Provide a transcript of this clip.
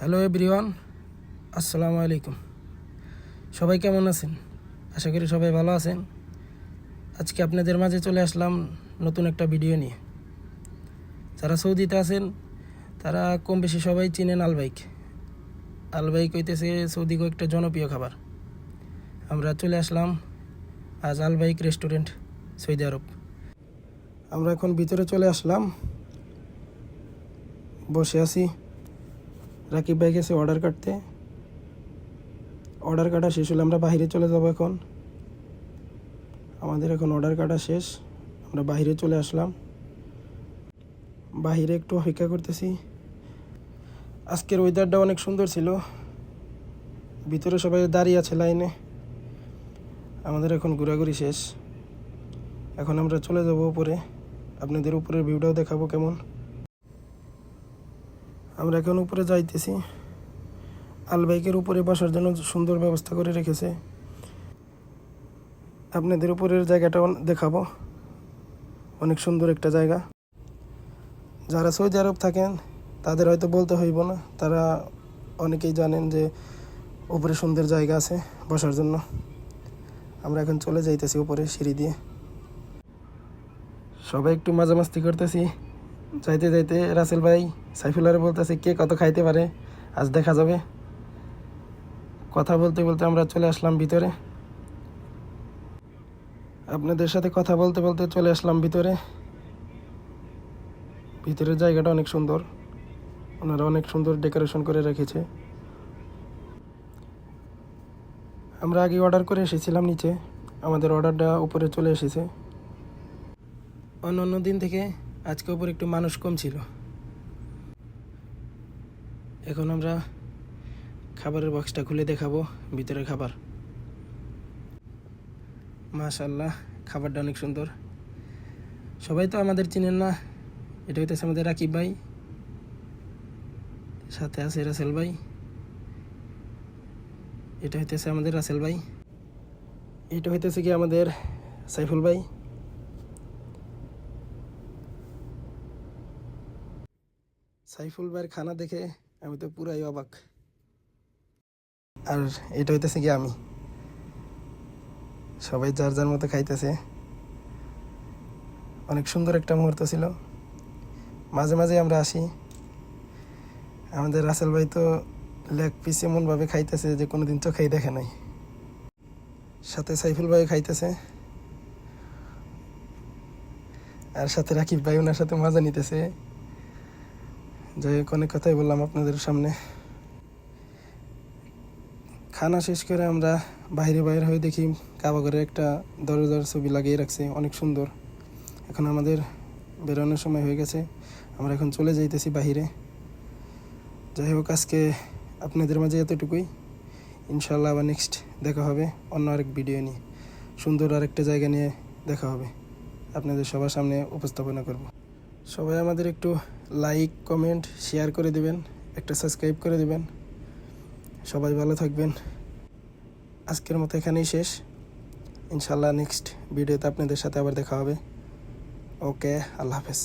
Hello everyone, আসসালামু আলাইকুম। সবাই কেমন আছেন? আশা করি সবাই ভালো আছেন। আজকে আপনাদের মাঝে চলে আসলাম নতুন একটা ভিডিও নিয়ে। যারা সৌদিতে আছেন তারা কম বেশি সবাই চিনেন আলবাইক। আলবাইক হইতেছে সৌদি একটা জনপ্রিয় খাবার। আমরা চলে আসলাম আজ আলবাইক রেস্টুরেন্ট, সৌদি আরব। আমরা এখন ভিতরে চলে আসলাম, বসে আছি। রাকিব ভাই গেছে অর্ডার কাটতে। অর্ডার কাটা শেষ হলে আমরা বাইরে চলে যাব। এখন আমাদের এখন অর্ডার কাটা শেষ, আমরা বাইরে চলে আসলাম। বাইরে একটু অপেক্ষা করতেছি। আজকের ওয়েদারটা অনেক সুন্দর ছিল। ভিতরে সবাই দাঁড়িয়ে আছে লাইনে। আমাদের এখন ঘোরাঘুরি শেষ। এখন আমরা চলে যাব উপরে, আপনাদের উপরের ভিউটাও দেখাবো কেমন। আমরা এখন উপরে যাইতেছি। আলবাইকের উপরে বসার জন্য সুন্দর ব্যবস্থা করে রেখেছে। আপনাদের উপরের জায়গাটা দেখাবো, অনেক সুন্দর একটা জায়গা। যারা সৌদি আরব থাকেন তাদের হয়তো বলতে হইব না, তারা অনেকেই জানেন যে উপরে সুন্দর জায়গা আছে বসার জন্য। আমরা এখন চলে যাইতেছি উপরে সিঁড়ি দিয়ে। সবাই একটু মজামাস্তি করতেছি। যাইতে যাইতে রাসেল ভাই সাইফুল্লাহরে বলতেছে কে কত খাইতে পারে আজ দেখা যাবে। কথা বলতে বলতে আমরা চলে আসলাম ভিতরে। আপনাদের সাথে কথা বলতে বলতে চলে আসলাম ভিতরে। ভিতরের জায়গাটা অনেক সুন্দর, ওনারা অনেক সুন্দর ডেকোরেশন করে রেখেছে। আমরা আগে অর্ডার করে এসেছিলাম নিচে, আমাদের অর্ডারটা উপরে চলে এসেছে। অন্য দিন থেকে আজকে উপরে একটু মানুষ কম ছিল। এখন আমরা খাবারের বক্সটা খুলে দেখাবো ভিতরের খাবার। মাশাআল্লাহ, খাবারটা অনেক সুন্দর। সবাই তো আমাদের চিনেন না, এটা হইতেছে আমাদের রাকিব ভাই, সাথে আছে রাসেল ভাই। এটা হইতেছে আমাদের রাসেল ভাই, এটা হইতেছে কি আমাদের সাইফুল ভাই। সাইফুল ভাইয়ের খানা দেখে আমি তো পুরাই অবাক। আর এটা হইতেছে কি আমি। সবাই যার যার মতো খাইতেছে। অনেক সুন্দর একটা মুহূর্ত ছিল। মাঝে মাঝে আমরা আসি। আমাদের রাসেল ভাই তো লেগ পিস এমনভাবে খাইতেছে যে কোনোদিন চোখেই দেখে নাই। সাথে সাইফুল ভাই খাইতেছে, আর সাথে রাকিব ভাই ওনার সাথে মজা নিতেছে। যাই হোক, অনেক কথাই বললাম আপনাদের সামনে। খানা শেষ করে আমরা বাইরে হয়ে দেখি কাবাঘরে একটা দরজার ছবি লাগিয়ে রাখছে, অনেক সুন্দর। এখন আমাদের বেরোনোর সময় হয়ে গেছে, আমরা এখন চলে যাইতেছি বাহিরে। যাই হোক, আজকে আপনাদের মাঝে এতটুকুই। ইনশাল্লাহ আবার নেক্সট দেখা হবে অন্য আরেক ভিডিও নিয়ে, সুন্দর আরেকটা জায়গা নিয়ে দেখা হবে, আপনাদের সবার সামনে উপস্থাপনা করব। সবাই আমাদের একটু লাইক, কমেন্ট, শেয়ার করে দিবেন, একটা সাবস্ক্রাইব করে দিবেন। সবাই ভালো থাকবেন। আজকের মতো এখানেই শেষ। ইনশাল্লাহ নেক্সট ভিডিওতে আপনাদের সাথে আবার দেখা হবে। ওকে, আল্লাহ হাফেজ।